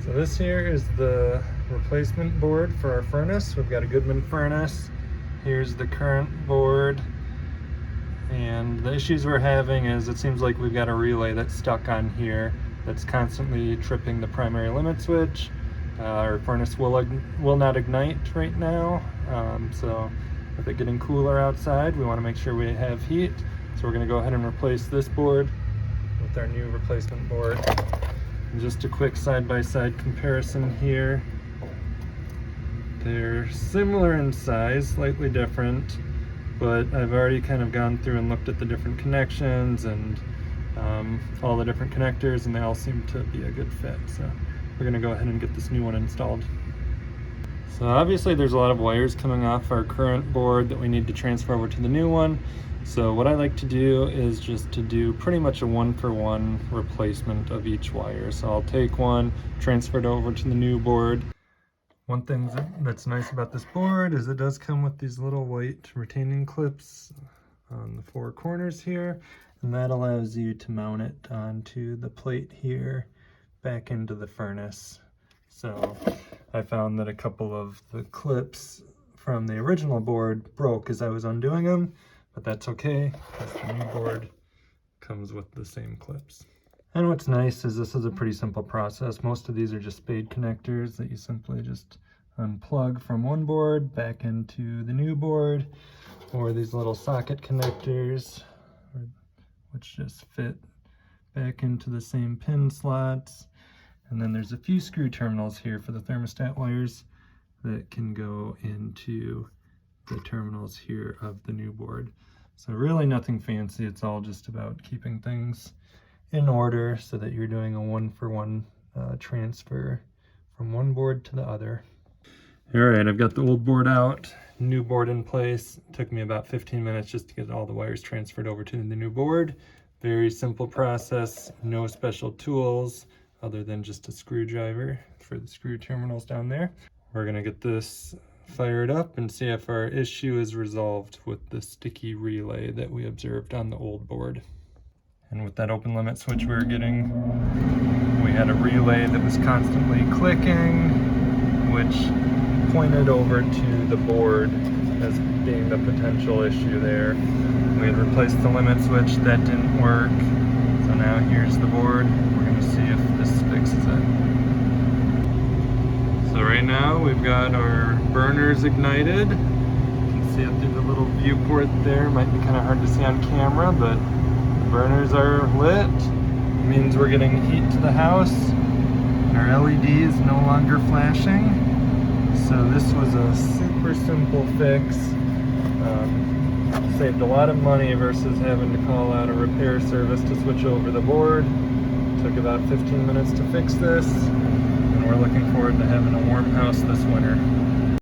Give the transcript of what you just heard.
So this here is the replacement board for our furnace. We've got a Goodman furnace. Here's the current board. And the issues we're having is it seems like we've got a relay that's stuck on here that's constantly tripping the primary limit switch. Our furnace will not ignite right now. So with it getting cooler outside, we want to make sure we have heat. So we're going to go ahead and replace this board with our new replacement board. And just a quick side-by-side comparison here. They're similar in size, slightly different, but I've already kind of gone through and looked at the different connections and all the different connectors, and they all seem to be a good fit. So we're going to go ahead and get this new one installed. So obviously there's a lot of wires coming off our current board that we need to transfer over to the new one. So what I like to do is just to do pretty much a one-for-one replacement of each wire. So I'll take one, transfer it over to the new board. One thing that's nice about this board is it does come with these little white retaining clips on the four corners here, and that allows you to mount it onto the plate here back into the furnace. So I found that a couple of the clips from the original board broke as I was undoing them, but that's okay because the new board comes with the same clips. And what's nice is this is a pretty simple process. Most of these are just spade connectors that you simply just unplug from one board back into the new board, or these little socket connectors which just fit back into the same pin slots. And then there's a few screw terminals here for the thermostat wires that can go into the terminals here of the new board. So really nothing fancy. It's all just about keeping things in order so that you're doing a one-for-one transfer from one board to the other. All right, I've got the old board out, new board in place. It took me about 15 minutes just to get all the wires transferred over to the new board. Very simple process, no special tools other than just a screwdriver for the screw terminals down there. We're gonna get this fired up and see if our issue is resolved with the sticky relay that we observed on the old board. And with that open limit switch we were getting, we had a relay that was constantly clicking, which pointed over to the board as being the potential issue there. We had replaced the limit switch, that didn't work. So now here's the board. We're gonna see if this fixes it. So right now we've got our burners ignited. You can see it through the little viewport there. Might be kind of hard to see on camera, but the burners are lit. It means we're getting heat to the house. Our LED is no longer flashing. So this was a super simple fix. Saved a lot of money versus having to call out a repair service to switch over the board. Took about 15 minutes to fix this, and we're looking forward to having a warm house this winter.